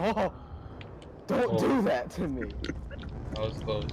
Oh, don't do that to me. That was close.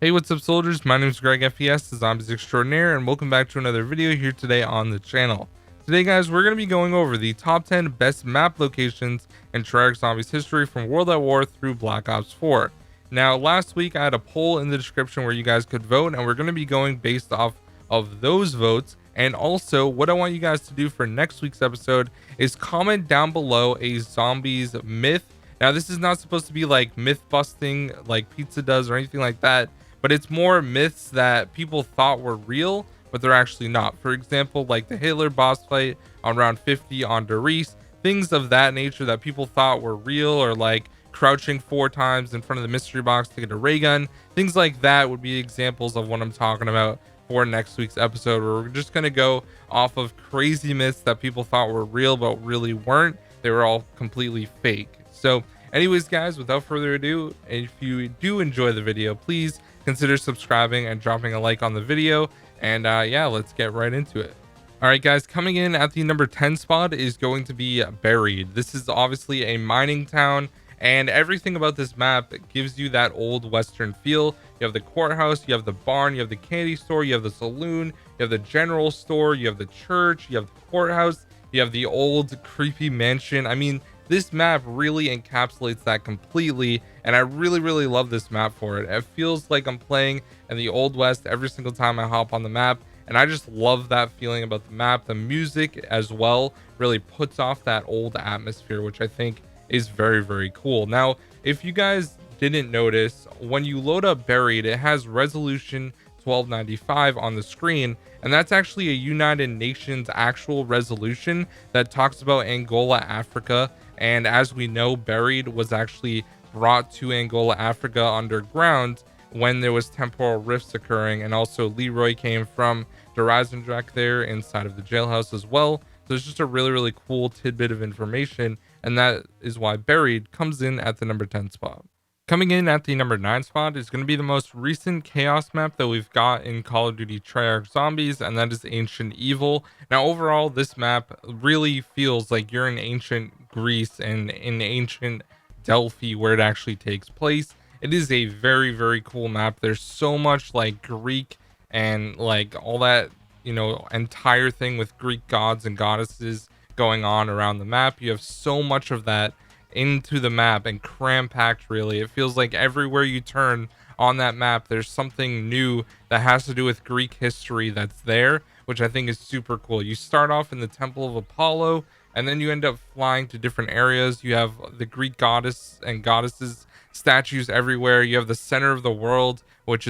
Hey, what's up, soldiers? My name is GregFPS, the Zombies Extraordinaire, and welcome back to another video here today on the channel. Today, guys, we're going to be going over the top 10 best map locations in Treyarch Zombies history from World at War through Black Ops 4. Now, last week, I had a poll in the description where you guys could vote, and we're going to be going based off of those votes. And also, what I want you guys to do for next week's episode is comment down below a zombies myth. Now, this is not supposed to be like myth busting like pizza does or anything like that, but it's more myths that people thought were real, but they're actually not. For example, like the Hitler boss fight on round 50 on Doris, things of that nature that people thought were real, or like crouching 4 times in front of the mystery box to get a ray gun. Things like that would be examples of what I'm talking about for next week's episode, where we're just going to go off of crazy myths that people thought were real, but really weren't. They were all completely fake. So anyways, guys, without further ado, if you do enjoy the video, please consider subscribing and dropping a like on the video. And yeah, let's get right into it. All right, guys, coming in at the number 10 spot is going to be Buried. This is obviously a mining town, and everything about this map gives you that old Western feel. You have the courthouse, you have the barn, you have the candy store, you have the saloon, you have the general store, you have the church, you have the courthouse, you have the old creepy mansion. I mean, this map really encapsulates that completely, and I really love this map for it. It feels like I'm playing in the Old West every single time I hop on the map, and I just love that feeling about the map. The music as well really puts off that old atmosphere, which I think is very cool. Now, if you guys didn't notice, when you load up Buried, it has resolution 1295 on the screen, and that's actually a United Nations actual resolution that talks about Angola, Africa. And as we know, Buried was actually brought to Angola, Africa underground when there was temporal rifts occurring, and also Leroy came from the Eisendrache there inside of the jailhouse as well. So it's just a really cool tidbit of information, and that is why Buried comes in at the number 10 spot. Coming in at the number 9 spot is going to be the most recent chaos map that we've got in Call of Duty Treyarch Zombies, and that is Ancient Evil. Now, overall, this map really feels like you're in ancient Greece and in ancient Delphi, where it actually takes place. It is a very cool map. There's so much like Greek and like all that, you know, entire thing with Greek gods and goddesses going on around the map. You have so much of that into the map, and cram-packed. Really, it feels like everywhere you turn on that map there's something new that has to do with Greek history that's there, which I think is super cool. You start off in the Temple of Apollo, and then you end up flying to different areas. You have the Greek goddess and goddesses statues everywhere. You have the center of the world, which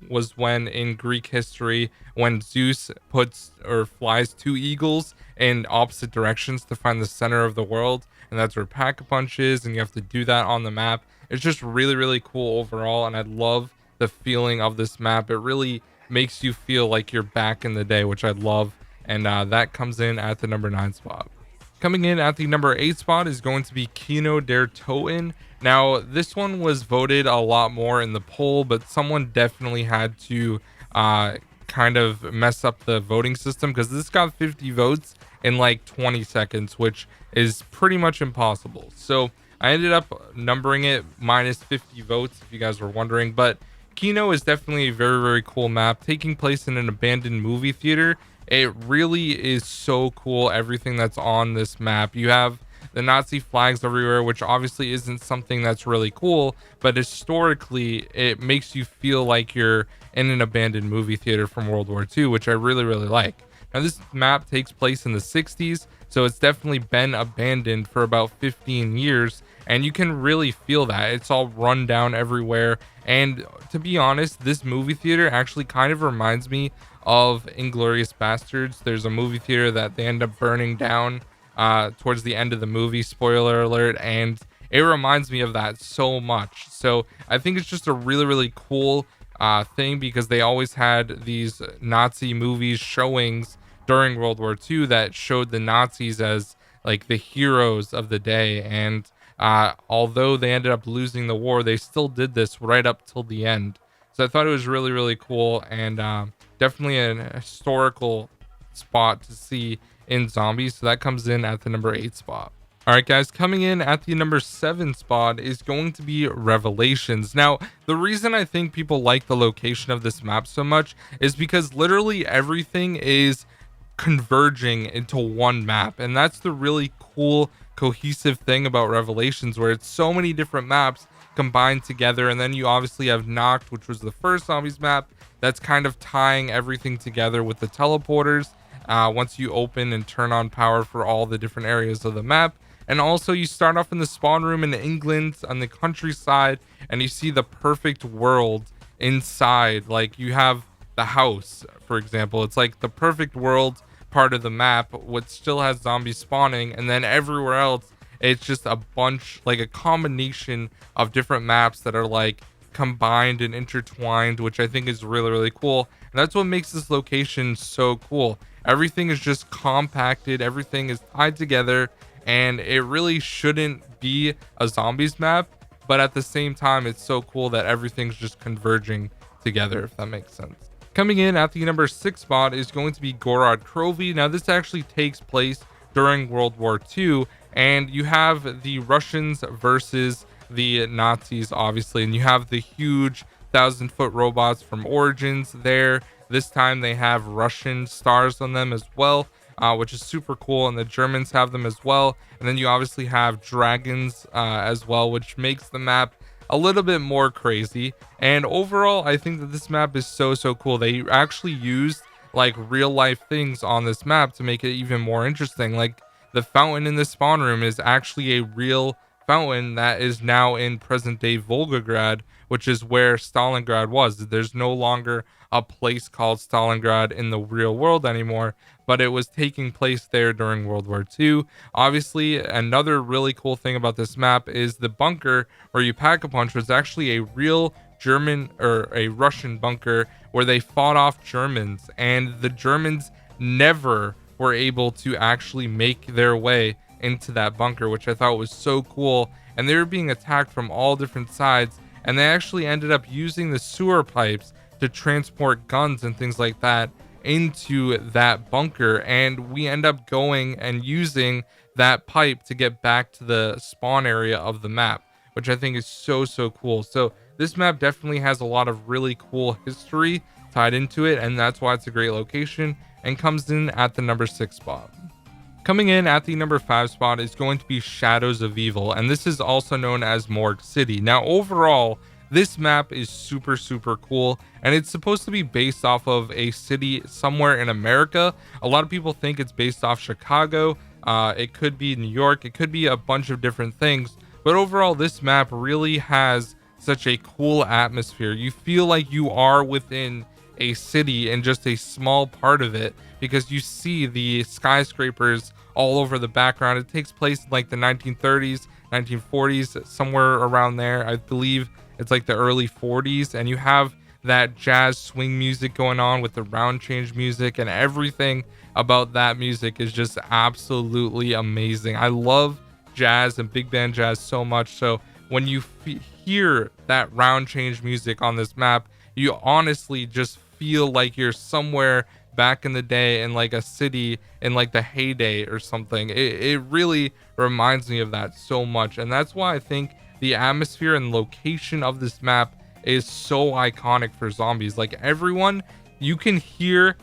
was when in Greek history when Zeus puts or flies 2 eagles in opposite directions to find the center of the world, and that's where Pack-a-Punch is, and you have to do that on the map. It's just really cool overall, and I love the feeling of this map. It really makes you feel like you're back in the day, which I love, and that comes in at the number 9 spot. Coming in at the number 8 spot is going to be Kino der Toten. Now, this one was voted a lot more in the poll, but someone definitely had to kind of mess up the voting system, because this got 50 votes in like 20 seconds, which is pretty much impossible. So I ended up numbering it minus 50 votes, if you guys were wondering. But Kino is definitely a very cool map, taking place in an abandoned movie theater. It really is so cool, everything that's on this map. You have the Nazi flags everywhere, which obviously isn't something that's really cool, but historically it makes you feel like you're in an abandoned movie theater from World War II, which I really like. Now, this map takes place in the 60s, so it's definitely been abandoned for about 15 years, and you can really feel that. It's all run down everywhere, and to be honest, this movie theater actually kind of reminds me of Inglourious Bastards. There's a movie theater that they end up burning down towards the end of the movie, spoiler alert, and it reminds me of that so much. So I think it's just a really cool thing, because they always had these Nazi movies showings during World War II that showed the Nazis as like the heroes of the day, and although they ended up losing the war, they still did this right up till the end. So I thought it was really cool, and definitely an historical spot to see in zombies. So that comes in at the number 8 spot. All right, guys, coming in at the number 7 spot is going to be Revelations. Now, the reason I think people like the location of this map so much is because literally everything is converging into one map, and that's the really cool cohesive thing about Revelations, where it's so many different maps combined together. And then you obviously have Knocked, which was the first zombies map that's kind of tying everything together with the teleporters once you open and turn on power for all the different areas of the map. And also you start off in the spawn room in England on the countryside, and you see the perfect world inside. Like you have the house, for example. It's like the perfect world part of the map, which still has zombies spawning, and then everywhere else it's just a bunch, like a combination of different maps that are like combined and intertwined, which I think is really, really cool. And that's what makes this location so cool. Everything is just compacted, everything is tied together, and it really shouldn't be a zombies map, but at the same time it's so cool that everything's just converging together, if that makes sense. Coming in at the number 6 spot is going to be Gorod Krovi. Now this actually takes place during World War II, and you have the Russians versus the Nazis, obviously, and you have the huge 1,000-foot robots from Origins there. This time they have Russian stars on them as well, which is super cool, and the Germans have them as well. And then you obviously have dragons as well, which makes the map a little bit more crazy. And overall, I think that this map is so cool. They actually used like real life things on this map to make it even more interesting. Like the fountain in the spawn room is actually a real fountain that is now in present day Volgograd, which is where Stalingrad was. There's no longer a place called Stalingrad in the real world anymore, but it was taking place there during World War II. Obviously, another really cool thing about this map is the bunker where you pack a punch was actually a real German or a Russian bunker where they fought off Germans, and the Germans never were able to actually make their way into that bunker, which I thought was so cool. And they were being attacked from all different sides, and they actually ended up using the sewer pipes to transport guns and things like that into that bunker, and we end up going and using that pipe to get back to the spawn area of the map, which I think is so cool. So this map definitely has a lot of really cool history tied into it, and that's why it's a great location and comes in at the number 6 spot. Coming in at the number 5 spot is going to be Shadows of Evil, and this is also known as Morgue City. Now overall, this map is super cool, and it's supposed to be based off of a city somewhere in America. A lot of people think it's based off Chicago. It could be New York. It could be a bunch of different things. But overall, this map really has such a cool atmosphere. You feel like you are within a city in just a small part of it, because you see the skyscrapers all over the background. It takes place in like the 1930s, 1940s, somewhere around there. I believe it's like the early 40s, and you have that jazz swing music going on with the round change music, and everything about that music is just absolutely amazing. I love jazz and big band jazz so much. So when you hear that round change music on this map, you honestly just feel like you're somewhere back in the day in like a city in like the heyday or something. It really reminds me of that so much, and that's why I think the atmosphere and location of this map is so iconic for zombies. Like everyone, you can hear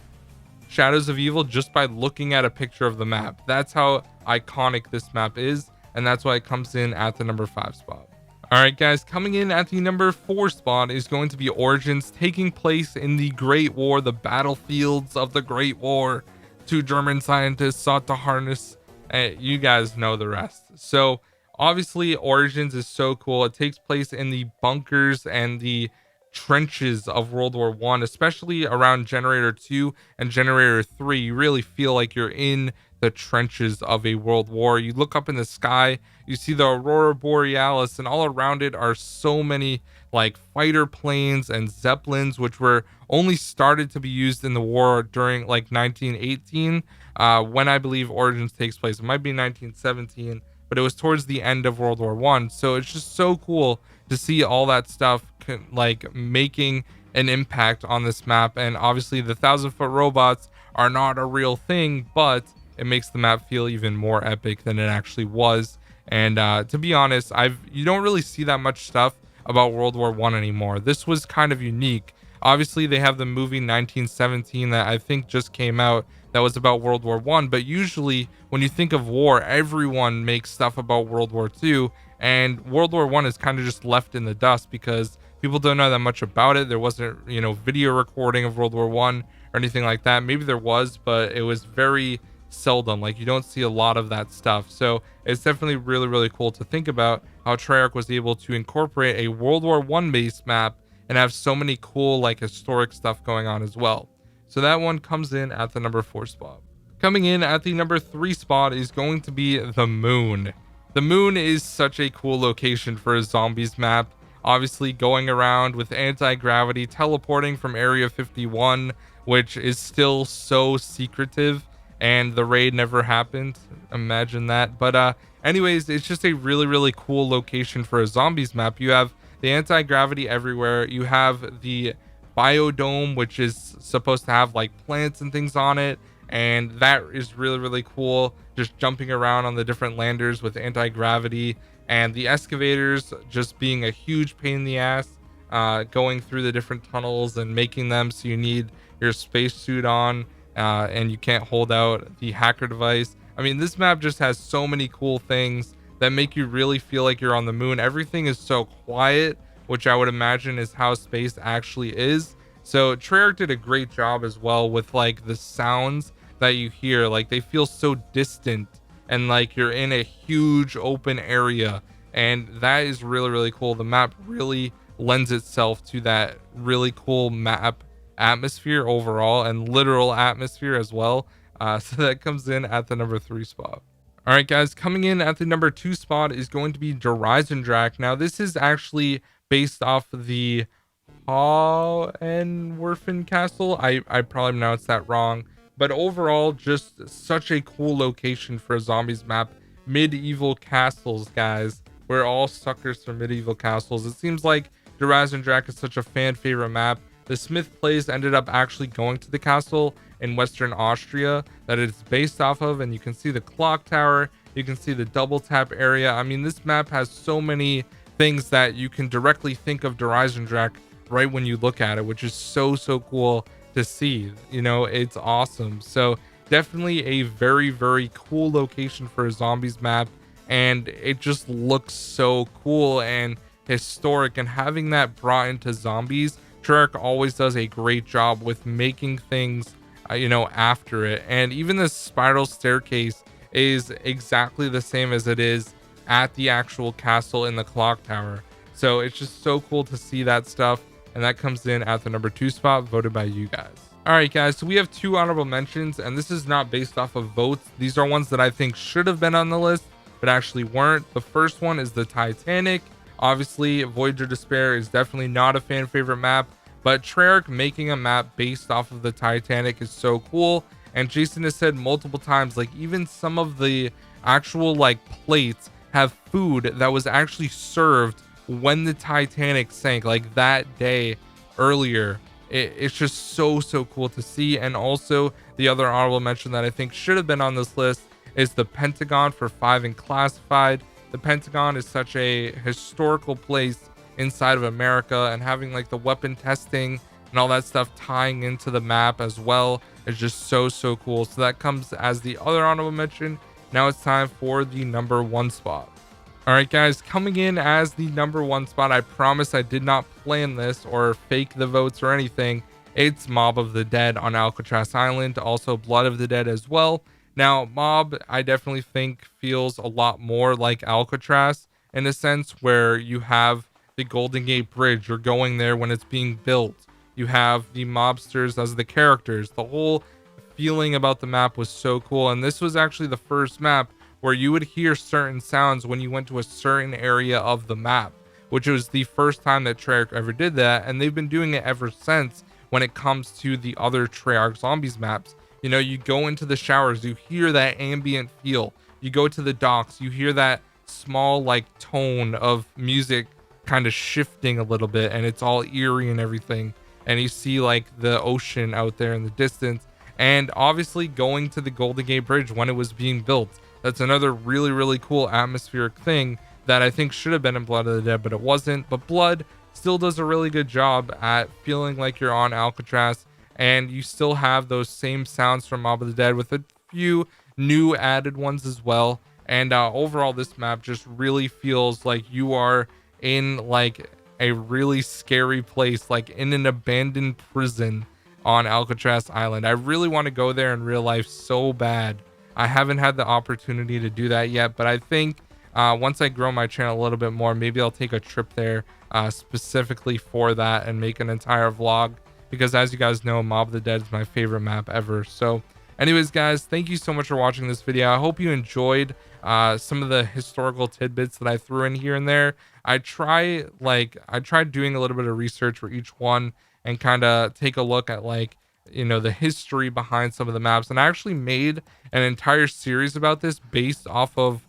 Shadows of Evil just by looking at a picture of the map. That's how iconic this map is, and that's why it comes in at the number 5 spot. All right, guys, coming in at the number 4 spot is going to be Origins, taking place in the Great War, the battlefields of the Great War. 2 German scientists sought to harness, you guys know the rest. So obviously Origins is so cool. It takes place in the bunkers and the trenches of World War I, especially around Generator 2 and Generator 3. You really feel like you're in the trenches of a world war. You look up in the sky, you see the Aurora Borealis, and all around it are so many like fighter planes and Zeppelins, which were only started to be used in the war during like 1918, when I believe Origins takes place. It might be 1917, but it was towards the end of World War I. So it's just so cool to see all that stuff like making an impact on this map. And obviously the 1,000-foot robots are not a real thing, but it makes the map feel even more epic than it actually was. And to be honest, you don't really see that much stuff about World War I anymore. This was kind of unique. Obviously they have the movie 1917 that I think just came out that was about World War I, but usually when you think of war, everyone makes stuff about World War II, and World War I is kind of just left in the dust because people don't know that much about it. There wasn't, video recording of World War I or anything like that. Maybe there was, but it was very seldom. Like, you don't see a lot of that stuff. So it's definitely really, really cool to think about how Treyarch was able to incorporate a World War I based map and have so many cool, like, historic stuff going on as well. So that one comes in at the number 4 spot. Coming in at the number 3 spot is going to be the moon. The moon is such a cool location for a zombies map. Obviously going around with anti-gravity, teleporting from Area 51, which is still so secretive, and the raid never happened. Imagine that. But anyways, it's just a really, really cool location for a zombies map. You have the anti-gravity everywhere. You have the biodome, which is supposed to have like plants and things on it, and that is really, really cool, just jumping around on the different landers with anti-gravity, and the excavators just being a huge pain in the ass, going through the different tunnels and making them so you need your spacesuit on, and you can't hold out the hacker device. I mean, this map just has so many cool things that make you really feel like you're on the moon. Everything is so quiet, which I would imagine is how space actually is. So Treyarch did a great job as well with like the sounds that you hear. Like, they feel so distant and like you're in a huge open area, and that is really, really cool. The map really lends itself to that really cool map atmosphere overall, and literal atmosphere as well. So that comes in at the number 3 spot. All right, guys, coming in at the number 2 spot is going to be Eisendrache. Now, this is actually based off of the Hohenwerfen Castle. I probably pronounced that wrong, but overall, just such a cool location for a zombies map. Medieval castles, guys. We're all suckers for medieval castles. It seems like Eisendrache is such a fan favorite map. The Smith Plays ended up actually going to the castle in Western Austria that it's based off of, and you can see the clock tower, you can see the double tap area. I mean, this map has so many things that you can directly think of Eisendrache right when you look at it, which is so cool to see. It's awesome. So definitely a very, very cool location for a zombies map, and it just looks so cool and historic. And having that brought into zombies, Treyarch always does a great job with making things after it. And even the spiral staircase is exactly the same as it is at the actual castle in the clock tower. So it's just so cool to see that stuff, and that comes in at the number 2 spot, voted by you guys. All right, guys, so we have 2 honorable mentions, and this is not based off of votes. These are ones that I think should have been on the list but actually weren't. The first one is the Titanic. Obviously, Voyager Despair is definitely not a fan favorite map, but Treyarch making a map based off of the Titanic is so cool. And Jason has said multiple times, like, even some of the actual like plates have food that was actually served when the Titanic sank, like that day earlier. It's just so cool to see. And also the other honorable mention that I think should have been on this list is the Pentagon for 5 and Classified. The Pentagon is such a historical place inside of America, and having like the weapon testing and all that stuff tying into the map as well is just so cool. So that comes as the other honorable mention. Now it's time for the number 1 spot. All right, guys, coming in as the number 1 spot, I promise I did not plan this or fake the votes or anything. It's Mob of the Dead on Alcatraz Island, also Blood of the Dead as well. Now, Mob, I definitely think feels a lot more like Alcatraz in a sense, where you have the Golden Gate Bridge. You're going there when it's being built. You have the mobsters as the characters. The whole feeling about the map was so cool. And this was actually the first map where you would hear certain sounds when you went to a certain area of the map, which was the first time that Treyarch ever did that. And they've been doing it ever since when it comes to the other Treyarch Zombies maps. You go into the showers, you hear that ambient feel. You go to the docks, you hear that small like tone of music kind of shifting a little bit, and it's all eerie and everything. and you see like the ocean out there in the distance. And obviously going to the Golden Gate Bridge when it was being built. That's another really cool atmospheric thing that I think should have been in Blood of the Dead, but it wasn't. But Blood still does a really good job at feeling like you're on Alcatraz, and you still have those same sounds from Mob of the Dead with a few new added ones as well. And overall, this map just really feels like you are in like a really scary place, like in an abandoned prison on Alcatraz Island. I really want to go there in real life so bad. I haven't had the opportunity to do that yet, but I think once I grow my channel a little bit more, maybe I'll take a trip there specifically for that and make an entire vlog, because as you guys know, Mob of the Dead is my favorite map ever. So anyways, guys, thank you so much for watching this video. I hope you enjoyed some of the historical tidbits that I threw in here and there. I tried doing a little bit of research for each one and kind of take a look at like, you know, the history behind some of the maps. And I actually made an entire series about this based off of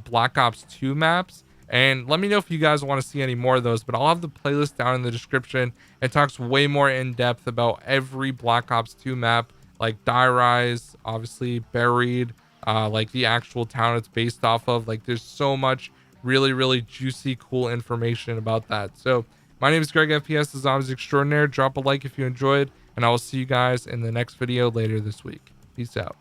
Black Ops 2 maps. And let me know if you guys want to see any more of those, but I'll have the playlist down in the description. It talks way more in depth about every Black Ops 2 map, like Die Rise, obviously Buried, like the actual town it's based off of. Like there's so much really juicy, cool information about that. So my name is GregFPS, the Zombies Extraordinaire. Drop a like if you enjoyed, and I will see you guys in the next video later this week. Peace out.